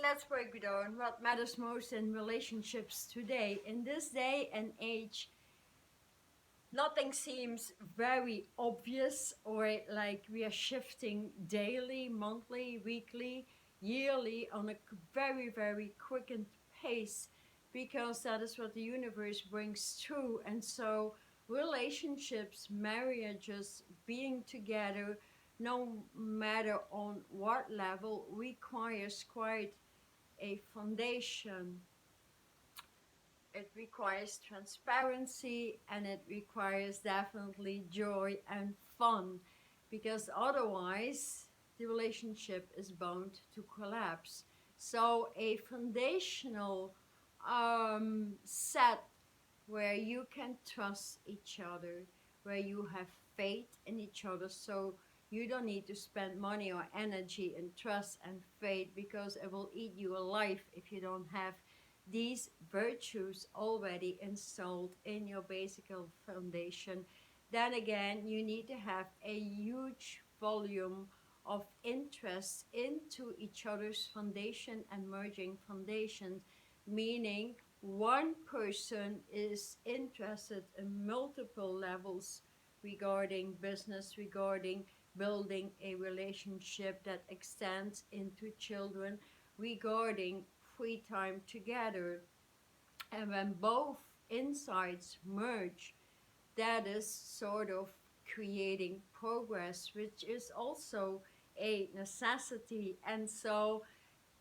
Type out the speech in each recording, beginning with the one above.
let's break it down. What matters most in relationships today? In this day and age, nothing seems very obvious, or like we are shifting daily, monthly, weekly, yearly on a very, very quickened pace, because that is what the universe brings through. And so relationships, marriages, being together, no matter on what level, requires quite a foundation. It requires transparency, and it requires definitely joy and fun, because otherwise the relationship is bound to collapse. So a foundational set where you can trust each other, where you have faith in each other, so you don't need to spend money or energy in trust and faith, because it will eat you alive if you don't have these virtues already installed in your basic foundation. Then again, you need to have a huge volume of interest into each other's foundation and merging foundations, meaning one person is interested in multiple levels regarding business, regarding building a relationship that extends into children, regarding free time together. And when both insights merge, that is sort of creating progress, which is also a necessity. And so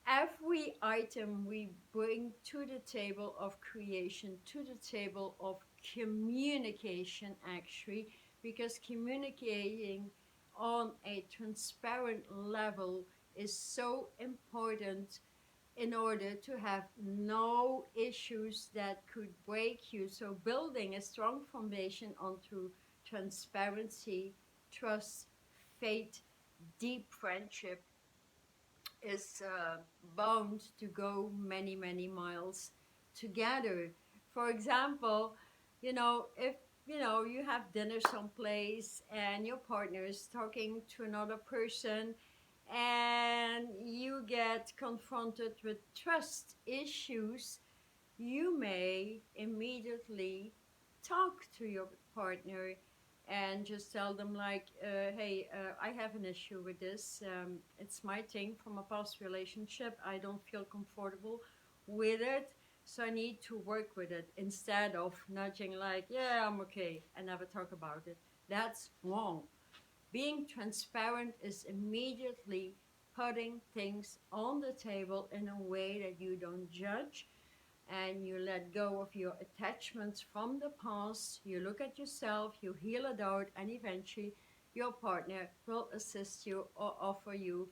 every item we bring to the table of creation, to the table of communication, actually, because communicating on a transparent level is so important in order to have no issues that could break you. So building a strong foundation onto transparency, trust, faith, deep friendship is bound to go many, many miles together. For example, if you have dinner someplace and your partner is talking to another person, and you get confronted with trust issues, you may immediately talk to your partner and just tell them like, hey, I have an issue with this. It's my thing from a past relationship. I don't feel comfortable with it, so I need to work with it, instead of nudging like, yeah, I'm okay, and never talk about it. That's wrong. Being transparent is immediately putting things on the table in a way that you don't judge, and you let go of your attachments from the past. You look at yourself, you heal it out, and eventually your partner will assist you or offer you,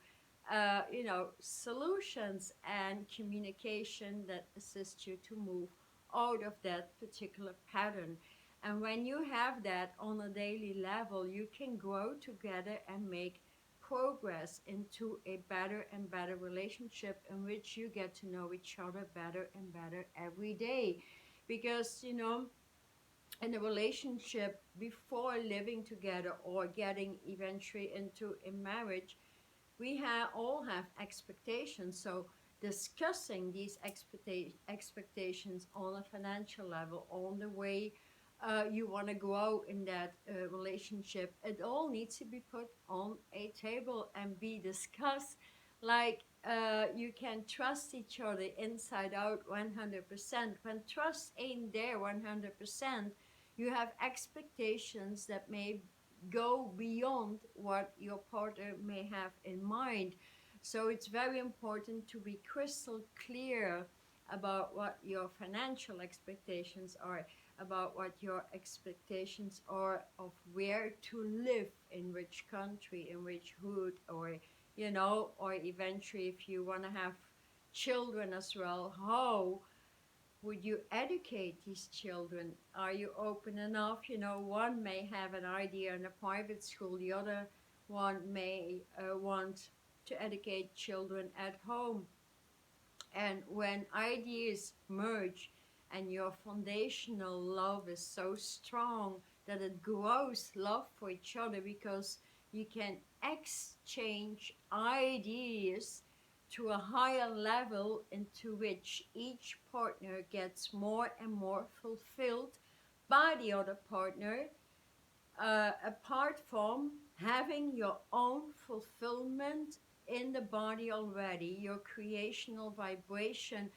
solutions and communication that assist you to move out of that particular pattern. And when you have that on a daily level, you can grow together and make progress into a better and better relationship, in which you get to know each other better and better every day. Because, in a relationship, before living together or getting eventually into a marriage, we all have expectations. So discussing these expectations on a financial level, on the way you want to grow in that relationship, it all needs to be put on a table and be discussed. Like, you can trust each other inside out 100%. When trust ain't there 100%, you have expectations that may go beyond what your partner may have in mind. So it's very important to be crystal clear about what your financial expectations are, about what your expectations are of where to live, in which country, in which hood, or eventually if you want to have children as well, how would you educate these children? Are you open enough? One may have an idea in a private school, the other one may want to educate children at home. And when ideas merge and your foundational love is so strong that it grows love for each other, because you can exchange ideas to a higher level into which each partner gets more and more fulfilled by the other partner, apart from having your own fulfillment in the body already, your creational vibration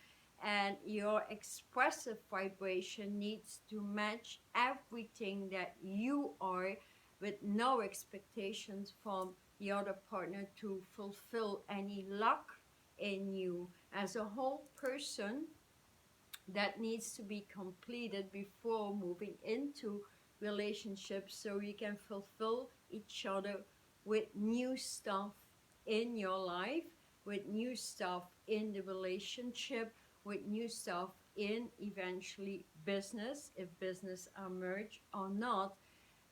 and your expressive vibration needs to match everything that you are, with no expectations from the other partner to fulfill any luck in you. As a whole person, that needs to be completed before moving into relationships, so you can fulfill each other with new stuff in your life, with new stuff in the relationship, with new stuff in eventually business, if business are merged or not.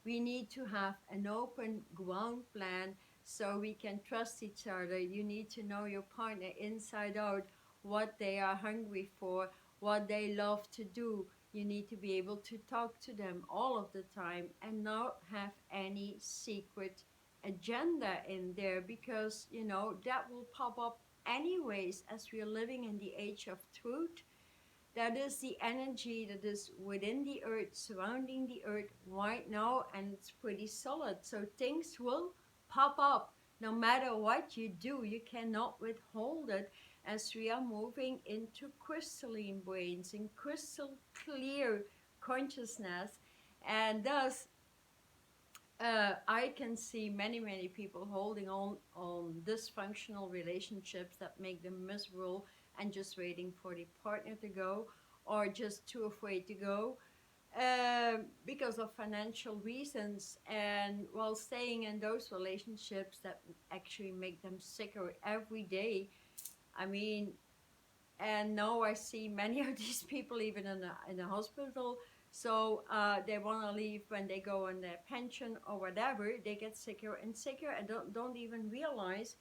We need to have an open ground plan so we can trust each other. You need to know your partner inside out, what they are hungry for, what they love to do. You need to be able to talk to them all of the time and not have any secret agenda in there, because that will pop up anyways, as we are living in the age of truth. That is the energy that is within the earth, surrounding the earth right now, and it's pretty solid. So things will pop up no matter what you do. You cannot withhold it, as we are moving into crystalline brains and crystal clear consciousness. And thus, I can see many, many people holding on dysfunctional relationships that make them miserable and just waiting for the partner to go, or just too afraid to go, because of financial reasons, and while staying in those relationships that actually make them sicker every day. I mean, and now I see many of these people even in the hospital. So they want to leave when they go on their pension or whatever. They get sicker and sicker and don't even realize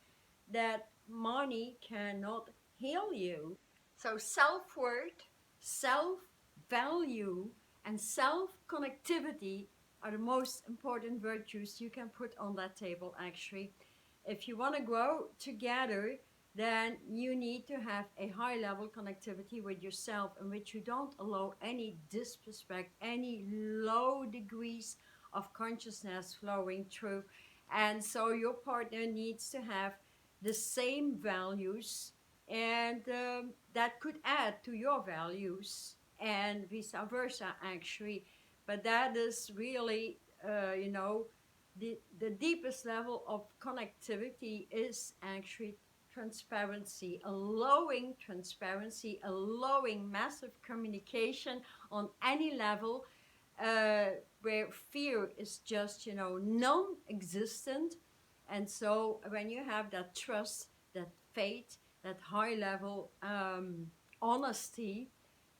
that money cannot heal you. So self-worth, self-value, and self-connectivity are the most important virtues you can put on that table, actually. If you want to grow together, then you need to have a high level connectivity with yourself, in which you don't allow any disrespect, any low degrees of consciousness flowing through. And so your partner needs to have the same values, and that could add to your values, and vice versa, actually. But that is really, the deepest level of connectivity is actually transparency, allowing massive communication on any level, where fear is just, non-existent. And so when you have that trust, that faith, that high level honesty,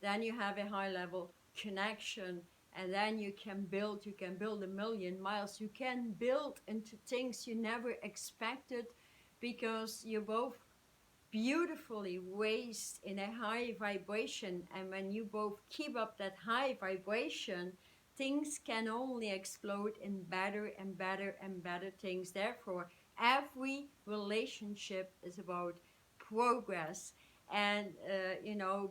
then you have a high level connection, and then you can build 1,000,000 miles. You can build into things you never expected, because you're both beautifully raised in a high vibration. And when you both keep up that high vibration, things can only explode in better and better and better things. Therefore, every relationship is about progress, and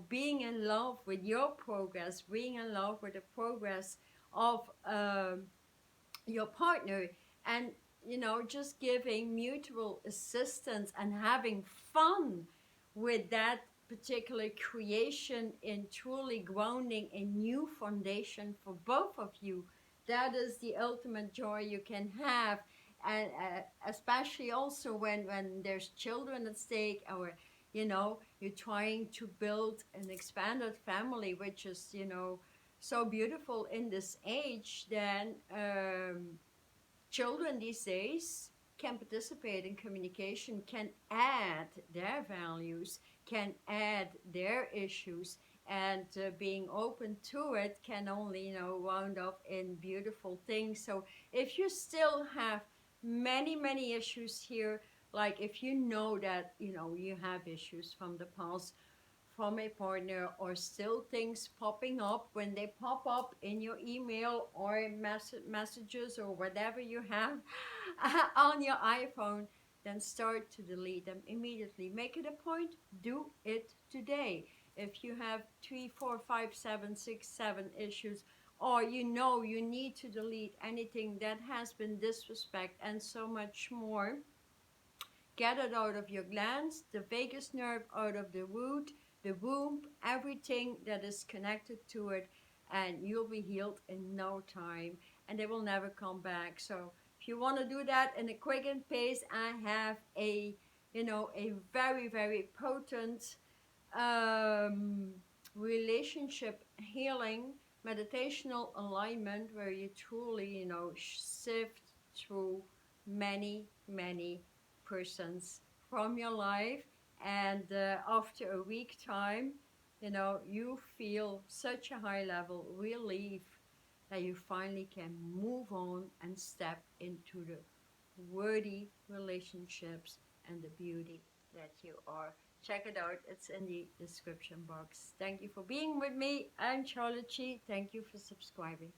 being in love with your progress, being in love with the progress of your partner, and just giving mutual assistance and having fun with that particular creation, in truly grounding a new foundation for both of you. That is the ultimate joy you can have. And especially also when there's children at stake, or you're trying to build an expanded family, which is so beautiful in this age. Then children these days can participate in communication, can add their values, can add their issues, and being open to it can only wound up in beautiful things. So if you still have many, many issues here, like if you know that you have issues from the past, from a partner, or still things popping up, when they pop up in your email or messages or whatever you have on your iPhone, then start to delete them immediately. Make it a point, do it today. If you have 3, 4, 5, 7, 6, 7 issues, or you know you need to delete anything that has been disrespect and so much more, get it out of your glands, the vagus nerve out of the root, the womb, everything that is connected to it, and you'll be healed in no time, and they will never come back. So if you want to do that in a quick and pace, I have a, a very, very potent um, relationship healing meditational alignment where you truly, sift through many, many persons from your life. And after a week time, you feel such a high level relief that you finally can move on and step into the worthy relationships and the beauty that you are. Check it out, it's in the description box. Thank you for being with me. I'm Charlotte Chi. Thank you for subscribing.